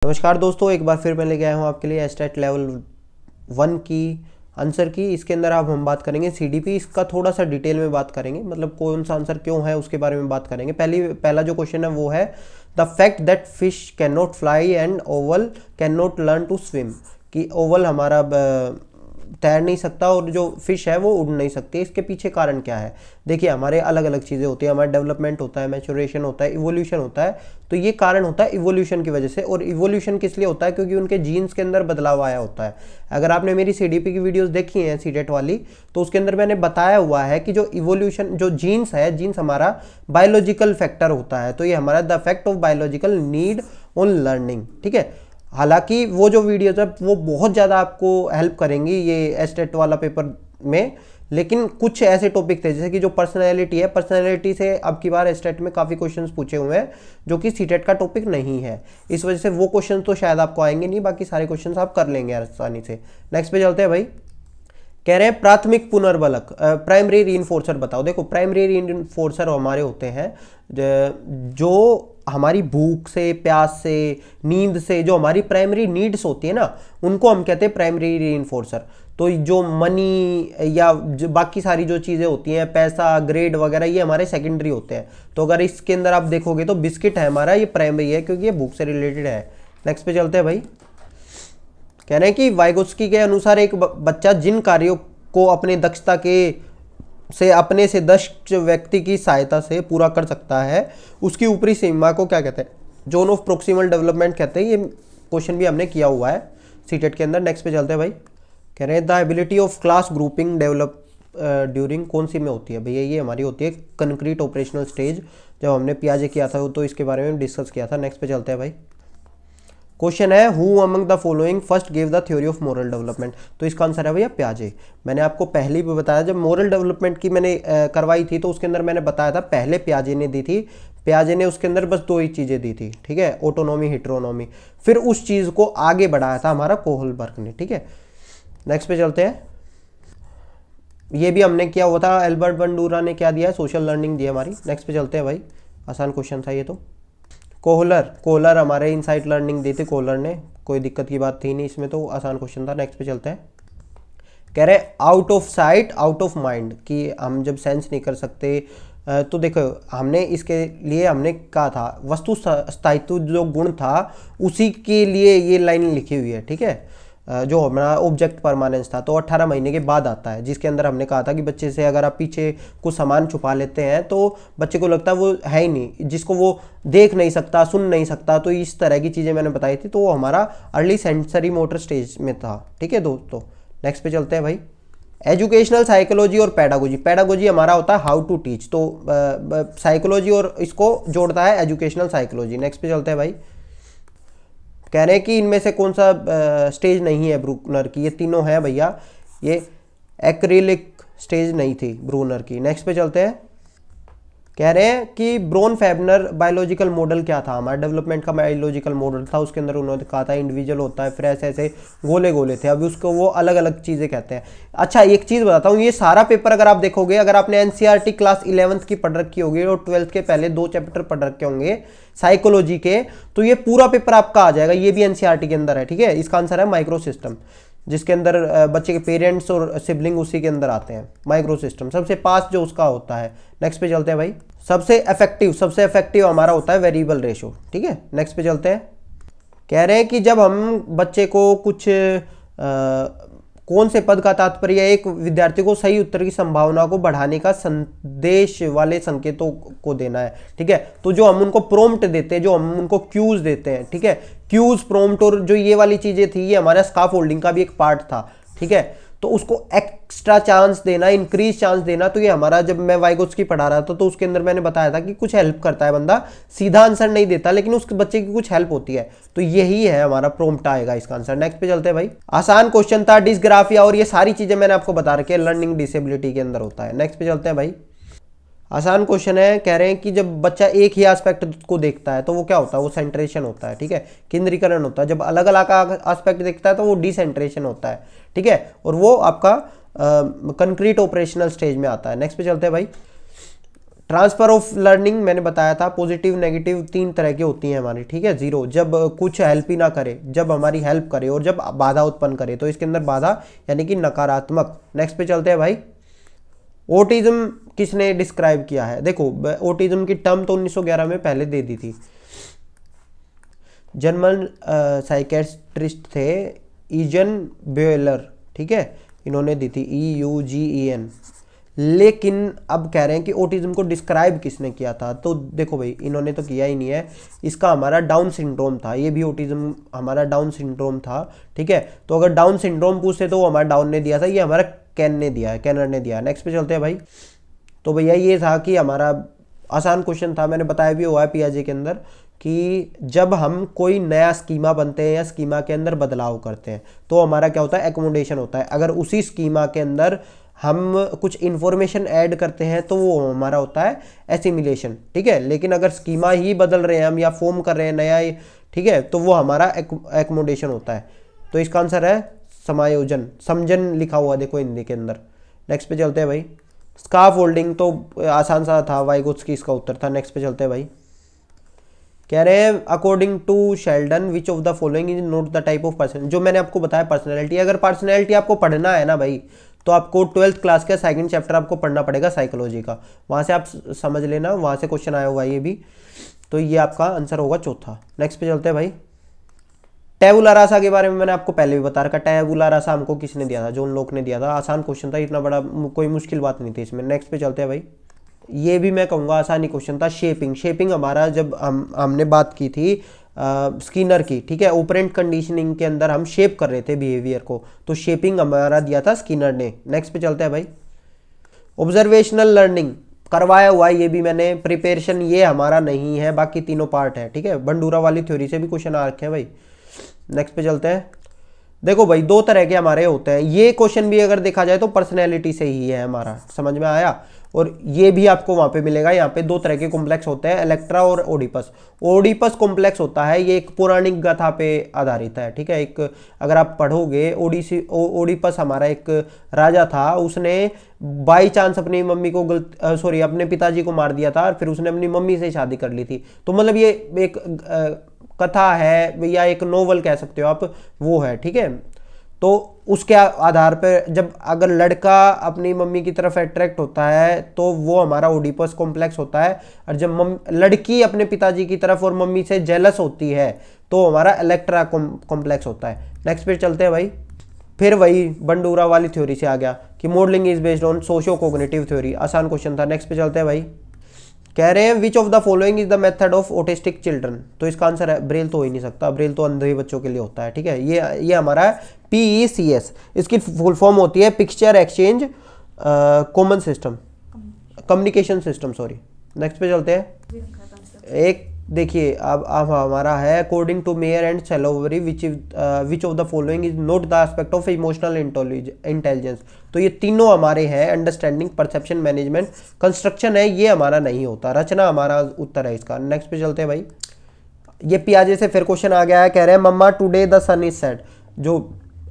नमस्कार दोस्तों, एक बार फिर मैं लेके आया हूँ आपके लिए एस्टेट लेवल 1 की आंसर की। इसके अंदर अब हम बात करेंगे सीडीपी। इसका थोड़ा सा डिटेल में बात करेंगे, मतलब कौन सा आंसर क्यों है उसके बारे में बात करेंगे। पहला जो क्वेश्चन है वो है the fact that fish can not fly and owl can not learn to swim. कि ओवल हमारा तैर नहीं सकता और जो फिश है वो उड़ नहीं सकती। इसके पीछे कारण क्या है? देखिए, हमारे अलग अलग चीज़ें होती है। हमारा डेवलपमेंट होता है, मैच्योरेशन होता है, इवोल्यूशन होता है। तो ये कारण होता है इवोल्यूशन की वजह से। और इवोल्यूशन किस लिए होता है? क्योंकि उनके जीन्स के अंदर बदलाव आया होता है। अगर आपने मेरी सीडीपी की वीडियोस देखी हैं सीटेट वाली, तो उसके अंदर मैंने बताया हुआ है कि जो इवोल्यूशन, जो जीन्स है, जीन्स हमारा बायोलॉजिकल फैक्टर होता है। तो ये हमारा the effect of biological need on learning, ठीक है। हालांकि वो जो वीडियोज है वो बहुत ज़्यादा आपको हेल्प करेंगी ये एस्टेट वाला पेपर में, लेकिन कुछ ऐसे टॉपिक थे जैसे कि जो पर्सनैलिटी है, पर्सनैलिटी से अब की बार एस्टेट में काफ़ी क्वेश्चंस पूछे हुए हैं जो कि सीटेट का टॉपिक नहीं है। इस वजह से वो क्वेश्चन तो शायद आपको आएंगे नहीं, बाकी सारे क्वेश्चंस आप कर लेंगे आसानी से। नेक्स्ट पे चलते हैं भाई। कह रहे हैं प्राथमिक पुनर्बलक, प्राइमरी रीइंफोर्सर बताओ। देखो, प्राइमरी रीइंफोर्सर हमारे होते हैं जो हमारी भूख से, प्यास से, नींद से, जो हमारी प्राइमरी नीड्स होती है ना, उनको हम कहते हैं प्राइमरी रीइंफोर्सर। तो जो मनी या जो बाकी सारी जो चीज़ें होती हैं, पैसा, ग्रेड वगैरह, ये हमारे सेकेंडरी होते हैं। तो अगर इसके अंदर आप देखोगे तो बिस्किट है हमारा, ये प्राइमरी है क्योंकि ये भूख से रिलेटेड है। नेक्स्ट पे चलते हैं भाई। कह रहे हैं कि वाइगोत्स्की के अनुसार एक बच्चा जिन कार्यों को अपने दक्षता अपने से दक्ष व्यक्ति की सहायता से पूरा कर सकता है, उसकी ऊपरी सीमा को क्या कहते हैं? जोन ऑफ प्रोक्सिमल डेवलपमेंट कहते हैं। ये क्वेश्चन भी हमने किया हुआ है सीटेट के अंदर। नेक्स्ट पे चलते हैं भाई। कह रहे हैं the ability of class grouping develop during कौन सी में होती है भैया? ये हमारी होती है कंक्रीट ऑपरेशनल स्टेज। जब हमने पियाजे किया था तो इसके बारे में डिस्कस किया था। नेक्स्ट पे चलते हैं भाई। क्वेश्चन है who among the following first give the theory of moral development. तो इसका आंसर है भैया पियाजे। मैंने आपको पहले भी बताया, जब मोरल डेवलपमेंट की मैंने करवाई थी तो उसके अंदर मैंने बताया था पहले पियाजे ने दी थी। पियाजे ने उसके अंदर बस 2 ही चीज़ें दी थी, ठीक है, ऑटोनॉमी, हिट्रोनॉमी। फिर उस चीज़ को आगे बढ़ाया था हमारा कोहलबर्ग ने, ठीक है। नेक्स्ट पे चलते हैं। ये भी हमने किया हुआ था, एल्बर्ट बंडूरा ने क्या दिया है? सोशल लर्निंग दी हमारी। नेक्स्ट पे चलते हैं भाई। आसान क्वेश्चन था ये तो। कोहलर हमारे इनसाइट लर्निंग दी थी कोहलर ने, कोई दिक्कत की बात थी नहीं इसमें, तो आसान क्वेश्चन था। नेक्स्ट पे चलते हैं। कह रहे out of sight out of mind, कि हम जब सेंस नहीं कर सकते, तो देखो हमने इसके लिए हमने कहा था वस्तु स्थायित्व जो गुण था उसी के लिए ये लाइन लिखी हुई है, ठीक है। जो हमारा ऑब्जेक्ट परमानेंस था तो 18 महीने के बाद आता है, जिसके अंदर हमने कहा था कि बच्चे से अगर आप पीछे कुछ सामान छुपा लेते हैं तो बच्चे को लगता है वो है ही नहीं, जिसको वो देख नहीं सकता, सुन नहीं सकता। तो इस तरह की चीज़ें मैंने बताई थी, तो वो हमारा अर्ली सेंसरी मोटर स्टेज में था, ठीक है दोस्तों। नेक्स्ट पे चलते हैं भाई। एजुकेशनल साइकोलॉजी और पैडागोजी। पैडागोजी हमारा होता है हाउ टू टीच, तो साइकोलॉजी और इसको जोड़ता है एजुकेशनल साइकोलॉजी। नेक्स्ट पे चलते हैं भाई। कह रहे हैं कि इनमें से कौन सा स्टेज नहीं है ब्रूनर की? ये तीनों है भैया, ये एक्रिलिक स्टेज नहीं थी ब्रूनर की। नेक्स्ट पे चलते हैं। कह रहे हैं कि ब्रोन फैबनर बायोलॉजिकल मॉडल क्या था? हमारा डेवलपमेंट का बायोलॉजिकल मॉडल था, उसके अंदर उन्होंने कहा था इंडिविजुअल होता है, फिर ऐसे ऐसे गोले गोले थे, अभी उसको वो अलग अलग चीज़ें कहते हैं। अच्छा, एक चीज़ बताता हूँ, ये सारा पेपर अगर आप देखोगे, अगर आपने एनसीईआरटी क्लास 11th की पढ़ रखी होगी और 12th के पहले 2 चैप्टर पढ़ रखे होंगे साइकोलॉजी के, तो ये पूरा पेपर आपका आ जाएगा। ये भी एनसीईआरटी के अंदर है, ठीक है। इसका आंसर है माइक्रो सिस्टम, जिसके अंदर बच्चे के पेरेंट्स और सिबलिंग उसी के अंदर आते हैं। माइक्रो सिस्टम सबसे पास जो उसका होता है। नेक्स्ट पे चलते हैं भाई। सबसे इफेक्टिव हमारा होता है वेरिएबल रेशो, ठीक है। नेक्स्ट पे चलते हैं। कह रहे हैं कि जब हम बच्चे को कुछ कौन से पद का तात्पर्य एक विद्यार्थी को सही उत्तर की संभावना को बढ़ाने का संदेश वाले संकेतों को देना है, ठीक है। तो जो हम उनको प्रॉम्प्ट देते हैं, जो हम उनको क्यूज देते हैं, ठीक है, क्यूज, प्रॉम्प्ट, और जो ये वाली चीजें थी, ये हमारा स्काफोल्डिंग का भी एक पार्ट था, ठीक है। तो उसको एक्स्ट्रा चांस देना, इंक्रीज चांस देना, तो ये हमारा, जब मैं वाइगोत्स्की पढ़ा रहा था तो उसके अंदर मैंने बताया था कि कुछ हेल्प करता है बंदा, सीधा आंसर नहीं देता लेकिन उस बच्चे की कुछ हेल्प होती है, तो यही है हमारा प्रॉम्प्ट आएगा इसका आंसर। नेक्स्ट पे चलते हैं भाई। आसान क्वेश्चन था, डिस्ग्राफिया और ये सारी चीजें मैंने आपको बता रखी है, लर्निंग डिसेबिलिटी के अंदर होता है। नेक्स्ट पे चलते हैं भाई। आसान क्वेश्चन है। कह रहे हैं कि जब बच्चा एक ही एस्पेक्ट को देखता है तो वो क्या होता है? वो सेंट्रेशन होता है, ठीक है, केंद्रीकरण होता है। जब अलग अलग एस्पेक्ट देखता है तो वो डिसेंट्रेशन होता है, ठीक है, और वो आपका कंक्रीट ऑपरेशनल स्टेज में आता है। नेक्स्ट पे चलते हैं भाई। ट्रांसफर ऑफ लर्निंग मैंने बताया था, पॉजिटिव नेगेटिव 3 तरह की होती हैं हमारी, ठीक है। 0 जब कुछ हेल्प ही ना करे, जब हमारी हेल्प करे, और जब बाधा उत्पन्न करे, तो इसके अंदर बाधा यानी कि नकारात्मक। नेक्स्ट पे चलते हैं भाई। ऑटिज्म किसने डिस्क्राइब किया है? देखो ऑटिज्म की टर्म तो 1911 में पहले दे दी थी। जर्मन साइकेट्रिस्ट थे ईजन ब्यूलर, ठीक है, इन्होंने दी थी EUGEN। लेकिन अब कह रहे हैं कि ऑटिज्म को डिस्क्राइब किसने किया था? तो देखो भाई इन्होंने तो किया ही नहीं है, इसका हमारा डाउन सिंड्रोम था, ये भी ऑटिज्म हमारा डाउन सिंड्रोम था, ठीक है। तो अगर डाउन सिंड्रोम पूछते तो वो हमारा डाउन ने दिया था, ये हमारा कैन ने दिया है, कैनर ने दिया है। नेक्स्ट पे चलते हैं भाई। तो भैया ये था कि हमारा आसान क्वेश्चन था, मैंने बताया भी हुआ है पियाजे के अंदर कि जब हम कोई नया स्कीमा बनते हैं या स्कीमा के अंदर बदलाव करते हैं तो हमारा क्या होता है? एकोमोडेशन होता है। अगर उसी स्कीमा के अंदर हम कुछ इन्फॉर्मेशन ऐड करते हैं तो वो हमारा होता है एसिमिलेशन, ठीक है। लेकिन अगर स्कीमा ही बदल रहे हैं हम या फॉर्म कर रहे हैं नया, ठीक है, तो वो हमारा एकोमोडेशन होता है। तो इसका आंसर है समायोजन, समजन लिखा हुआ देखो हिंदी के अंदर। नेक्स्ट पे चलते हैं भाई। स्काफ होल्डिंग तो आसान सा था, वाइगोत्स्की इसका उत्तर था। नेक्स्ट पे चलते हैं भाई। कह रहे हैं according to Sheldon which of the following is not the type of person. जो मैंने आपको बताया पर्सनैलिटी, अगर पर्सनैलिटी आपको पढ़ना है ना भाई, तो आपको 12th क्लास का 2nd चैप्टर आपको पढ़ना पड़ेगा साइकोलॉजी का, वहाँ से आप समझ लेना, वहाँ से क्वेश्चन आया हुआ ये भी। तो ये आपका आंसर होगा चौथा। नेक्स्ट पे चलते हैं भाई। टैबुला रासा के बारे में मैंने आपको पहले भी बता रखा। टैबुला रासा हमको किसने दिया था? जॉन लॉक ने दिया था। आसान क्वेश्चन था, इतना बड़ा कोई मुश्किल बात नहीं थी इसमें। नेक्स्ट पे चलते हैं भाई। ये भी मैं कहूँगा आसानी क्वेश्चन था। शेपिंग, शेपिंग हमारा जब हमने बात की थी स्किनर की, ठीक है, ऑपरेंट कंडीशनिंग के अंदर हम शेप कर रहे थे बिहेवियर को, तो शेपिंग हमारा दिया था स्किनर ने। नेक्स्ट पे चलते हैं भाई। ऑब्जर्वेशनल लर्निंग करवाया हुआ है, ये भी मैंने। प्रिपरेशन ये हमारा नहीं है, बाकी तीनों पार्ट है, ठीक है। बंडूरा वाली थ्योरी से भी क्वेश्चन आ रखे हैं भाई। नेक्स्ट पे चलते हैं। देखो भाई 2 तरह के हमारे होते हैं, ये क्वेश्चन भी अगर देखा जाए तो पर्सनैलिटी से ही है हमारा, समझ में आया। और ये भी आपको वहां पे मिलेगा। यहाँ पे 2 तरह के कॉम्प्लेक्स होते हैं, इलेक्ट्रा और ओडिपस। ओडिपस कॉम्प्लेक्स होता है, ये एक पौराणिक गाथा पे आधारित है, ठीक है। एक अगर आप पढ़ोगे ओडिपस हमारा एक राजा था, उसने बाई चांस अपनी मम्मी को अपने पिताजी को मार दिया था और फिर उसने अपनी मम्मी से शादी कर ली थी। तो मतलब ये एक कथा है या एक नोवेल कह सकते हो आप, वो है, ठीक है। तो उसके आधार पर जब अगर लड़का अपनी मम्मी की तरफ अट्रैक्ट होता है तो वो हमारा ओडिपस कॉम्प्लेक्स होता है, और जब लड़की अपने पिताजी की तरफ और मम्मी से जेलस होती है तो हमारा इलेक्ट्रा कॉम्प्लेक्स होता है। नेक्स्ट पे चलते हैं भाई। फिर वही बंडूरा वाली थ्योरी से आ गया कि modelling is based on socio cognitive theory. आसान क्वेश्चन था। नेक्स्ट पे चलते हैं भाई। कह रहे हैं विच of the following is the method of autistic children. तो इसका आंसर है ब्रेल तो हो ही नहीं सकता, ब्रेल तो अंधे बच्चों के लिए होता है, ठीक है। ये हमारा है PECS। इसकी फुल फॉर्म होती है picture exchange common system, communication system, sorry. Next पे चलते हैं। एक देखिए अब हमारा है according to Mayer and Salovey which of the following is not the aspect of emotional intelligence. तो ये तीनों हमारे हैं, अंडरस्टैंडिंग, परसेप्शन, मैनेजमेंट, कंस्ट्रक्शन है, ये हमारा नहीं होता। रचना हमारा उत्तर है इसका। नेक्स्ट पे चलते हैं भाई। ये पियाजे से फिर क्वेश्चन आ गया है। कह रहे हैं mama today the sun is sad. जो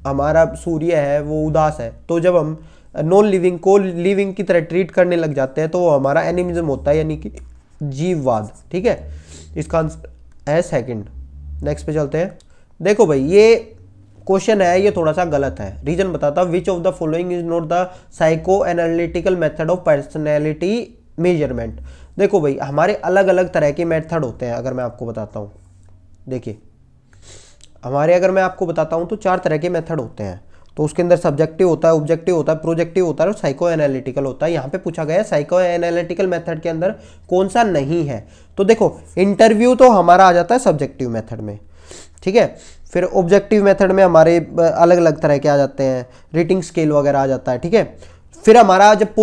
हमारा सूर्य है वो उदास है, तो जब हम नॉन लिविंग को लिविंग की तरह ट्रीट करने लग जाते हैं तो वो हमारा एनिमिज्म होता है, यानी कि जीववाद, ठीक है। इसका आंसर है 2nd। नेक्स्ट पे चलते हैं। देखो भाई ये क्वेश्चन है, ये थोड़ा सा गलत है, रीजन बताता हूँ। विच of the following is not the psycho analytical method of personality measurement. देखो भाई हमारे अलग अलग तरह के मेथड होते हैं, अगर मैं आपको बताता हूँ। देखिए हमारे अगर मैं आपको बताता हूँ तो 4 तरह के मेथड होते हैं। तो उसके अंदर सब्जेक्टिव होता है, ऑब्जेक्टिव होता है, प्रोजेक्टिव होता है और साइको एनालिटिकल होता है। यहाँ पे पूछा गया है साइको एनालिटिकल मेथड के अंदर कौन सा नहीं है। तो देखो इंटरव्यू तो हमारा आ जाता है सब्जेक्टिव मेथड में, ठीक है। फिर ऑब्जेक्टिव मेथड में हमारे अलग अलग तरह के आ जाते हैं, रेटिंग स्केल वगैरह आ जाता है, ठीक है। फिर हमारा जब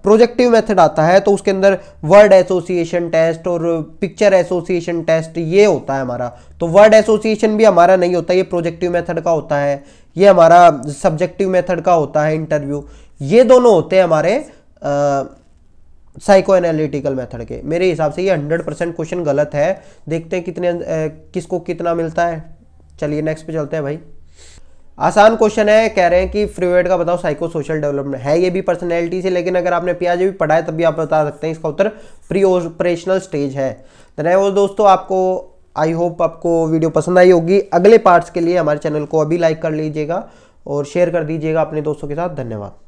प्रोजेक्टिव मेथड आता है तो उसके अंदर वर्ड एसोसिएशन टेस्ट और पिक्चर एसोसिएशन टेस्ट ये होता है हमारा। तो वर्ड एसोसिएशन भी हमारा नहीं होता, ये प्रोजेक्टिव मेथड का होता है, ये हमारा सब्जेक्टिव मेथड का होता है इंटरव्यू। ये दोनों होते हैं हमारे साइको एनालिटिकल मेथड के। मेरे हिसाब से ये 100% क्वेश्चन गलत है। देखते हैं कितने किसको कितना मिलता है। चलिए नेक्स्ट पे चलते हैं भाई। आसान क्वेश्चन है, कह रहे हैं कि फ्रीवेड का बताओ साइको सोशल डेवलपमेंट है, ये भी पर्सनैलिटी से, लेकिन अगर आपने पियाजे भी पढ़ा है तब भी आप बता सकते हैं इसका उत्तर प्री ऑपरेशनल स्टेज है। धन्यवाद दोस्तों, आपको आई होप आपको वीडियो पसंद आई होगी। अगले पार्ट्स के लिए हमारे चैनल को अभी लाइक कर लीजिएगा और शेयर कर दीजिएगा अपने दोस्तों के साथ। धन्यवाद।